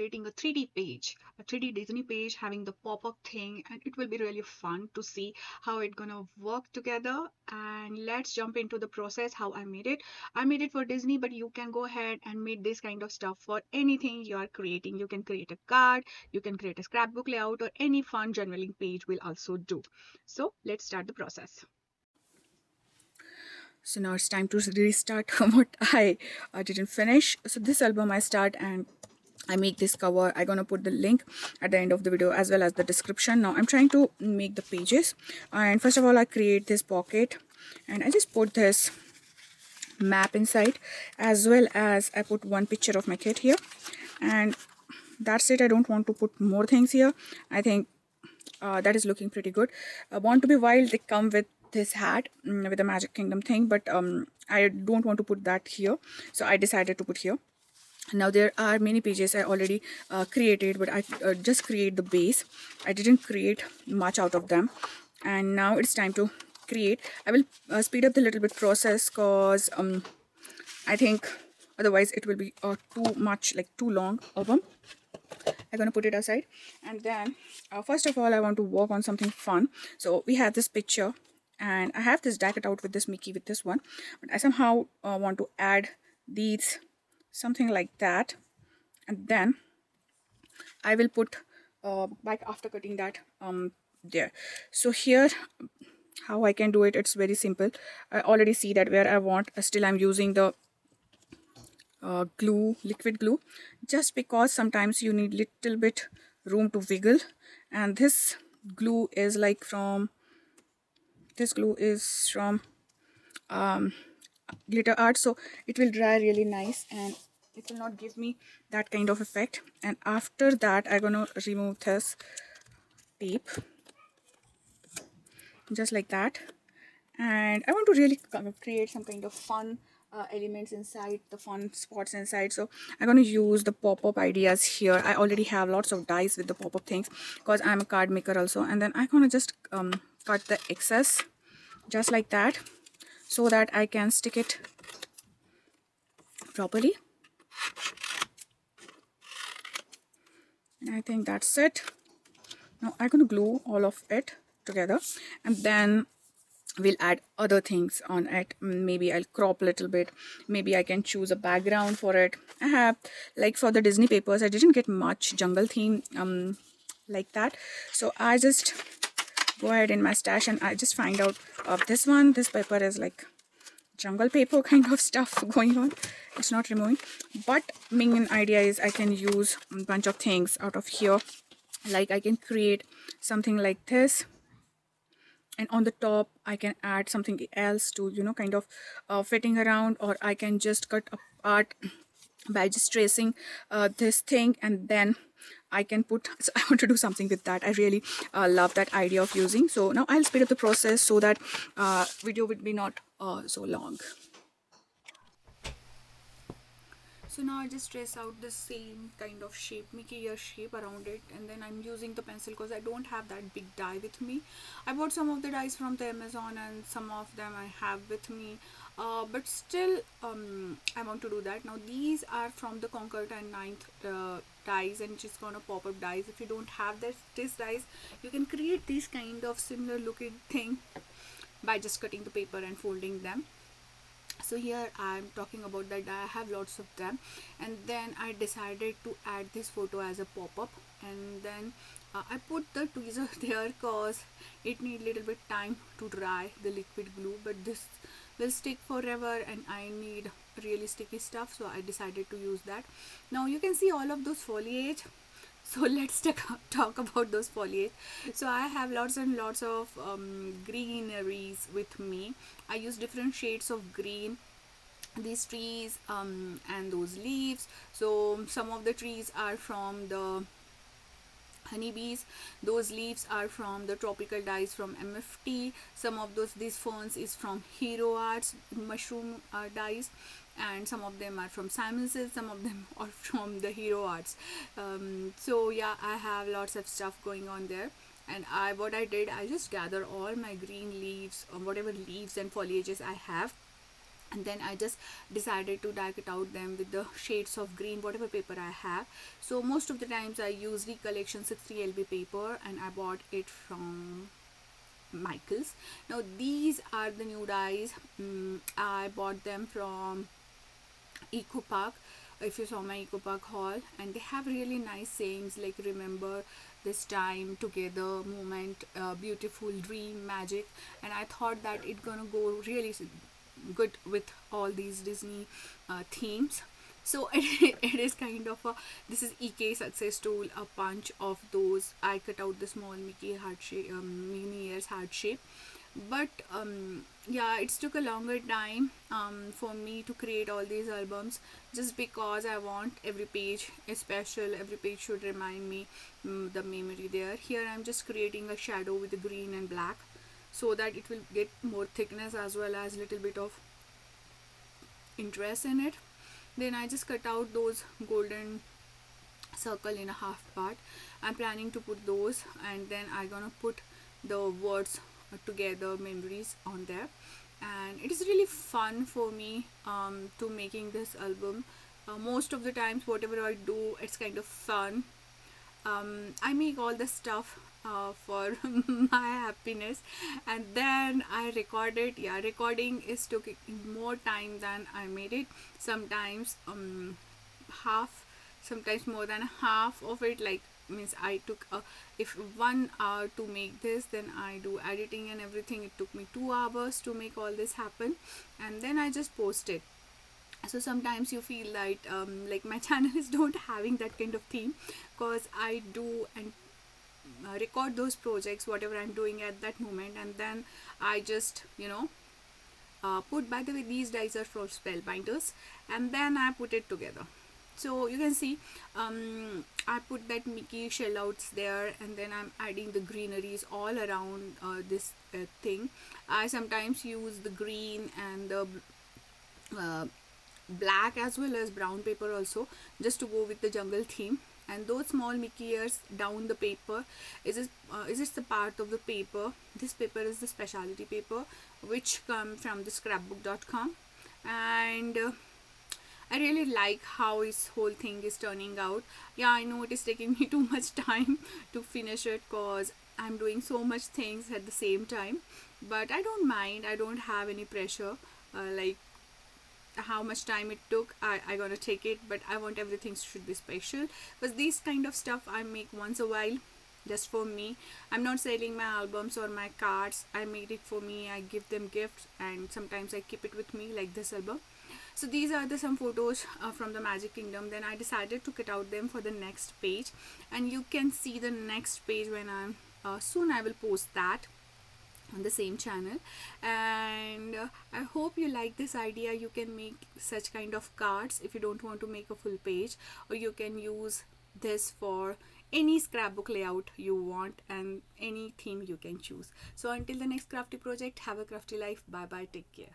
creating a 3D page, a 3D Disney page having the pop-up thing, and it will be really fun to see how it's gonna work together. And let's jump into the process how I made it. I made it for Disney, but you can go ahead and make this kind of stuff for anything you are creating. You can create a card, you can create a scrapbook layout, or any fun journaling page will also do. So let's start the process. So now it's time to restart what I didn't finish. So this album I start and I make this cover. I'm gonna put the link at the end of the video as well as the description. Now I'm trying to make the pages, and first of all I create this pocket and I just put this map inside, as well as I put one picture of my kid here, and that's it. I don't want to put more things here. I think that is looking pretty good. Born to be Wild, they come with this hat with the Magic Kingdom thing, but I don't want to put that here, so I decided to put here. Now there are many pages I already created, but I just create the base. I didn't create much out of them, and now it's time to create. I will speed up the little bit process because I think otherwise it will be too much, like too long album. I'm gonna put it aside, and then first of all I want to work on something fun. So we have this picture and I have this die cut out with this Mickey with this one, but I somehow want to add these, something like that, and then I will put back after cutting that there. So here how I can do it, it's very simple. I already see that where I want, still I'm using the glue, liquid glue, just because sometimes you need little bit room to wiggle, and this glue is like from glitter art, so it will dry really nice and it will not give me that kind of effect. And after that I'm gonna remove this tape just like that, and I want to really create some kind of fun elements inside, the fun spots inside. So I'm going to use the pop-up ideas here. I already have lots of dies with the pop-up things because I'm a card maker also, and then I'm going to just cut the excess just like that so that I can stick it properly. And I think that's it. Now I'm going to glue all of it together, and then we'll add other things on it. Maybe I'll crop a little bit, maybe I can choose a background for it. I have, like for the Disney papers, I didn't get much jungle theme like that, so I just go ahead in my stash and I just find out of this one. This paper is like jungle paper kind of stuff going on. It's not removing, but main idea is I can use a bunch of things out of here. Like I can create something like this, and on the top I can add something else to, you know, kind of fitting around, or I can just cut apart by just tracing this thing, and then I can put, so I want to do something with that. I really love that idea of using. So now I'll speed up the process so that video would be not so long. So now I just trace out the same kind of shape, Mickey ear shape around it, and then I'm using the pencil because I don't have that big die with me. I bought some of the dies from the Amazon and some of them I have with me, but still I want to do that. Now these are from the Concord and 9th dies, and just gonna pop up dies. If you don't have this dies, you can create this kind of similar looking thing by just cutting the paper and folding them. So here I'm talking about that I have lots of them, and then I decided to add this photo as a pop-up, and then I put the tweezer there because it need little bit time to dry the liquid glue, but this will stick forever and I need really sticky stuff, so I decided to use that. Now you can see all of those foliage. So let's talk about those foliage. So I have lots and lots of greeneries with me. I use different shades of green, these trees and those leaves. So some of the trees are from the honeybees, those leaves are from the tropical dyes from MFT. Some of these ferns is from Hero Arts mushroom dyes, and some of them are from Simon Says, some of them are from the Hero Arts. So yeah, I have lots of stuff going on there. And what I did, I just gather all my green leaves, whatever leaves and foliages I have, And then I just decided to die it out them with the shades of green, whatever paper I have. So most of the times I use Recollection 60 lb paper, and I bought it from Michaels. Now these are the new dies. I bought them from Eco Park, if you saw my Eco Park haul, and they have really nice sayings like remember this time together, moment, beautiful dream, magic. And I thought that it gonna go really good with all these Disney themes. So it is kind of a, this is EK success tool, a bunch of those. I cut out the small Mickey heart shape, Minnie ears heart shape. But yeah, it took a longer time for me to create all these albums, just because I want every page is special. Every page should remind me the memory there. Here I'm just creating a shadow with the green and black, so that it will get more thickness as well as little bit of interest in it. Then I just cut out those golden circle in a half part. I'm planning to put those, and then I'm gonna put the words together, memories on there. And it is really fun for me to making this album. Most of the times whatever I do, it's kind of fun. I make all the stuff for my happiness, and then I record it. Yeah, recording is took more time than I made it. Sometimes half, sometimes more than half of it, like means I took if 1 hour to make this, then I do editing and everything. It took me 2 hours to make all this happen, and then I just post it. So sometimes you feel like my channel is don't having that kind of theme, because I do and record those projects whatever I'm doing at that moment, and then I just put, by the way, these dies are from Spellbinders, and then I put it together. So you can see I put that Mickey shell outs there, and then I'm adding the greeneries all around this thing. I sometimes use the green and the uh, black as well as brown paper also, just to go with the jungle theme. And those small Mickey ears down the paper is this the part of the paper. This paper is the specialty paper which come from the scrapbook.com, and I really like how this whole thing is turning out. Yeah, I know it is taking me too much time to finish it, cause I'm doing so much things at the same time, but I don't mind. I don't have any pressure. Like how much time it took, I gonna take it, but I want everything should be special, because these kind of stuff I make once a while just for me. I'm not selling my albums or my cards. I made it for me. I give them gifts, and sometimes I keep it with me, like this album. So these are the some photos from the Magic Kingdom. Then I decided to cut out them for the next page, and you can see the next page when I'm soon I will post that on the same channel. And I hope you like this idea. You can make such kind of cards if you don't want to make a full page, or you can use this for any scrapbook layout you want, and any theme you can choose. So until the next crafty project, have a crafty life. Bye bye, take care.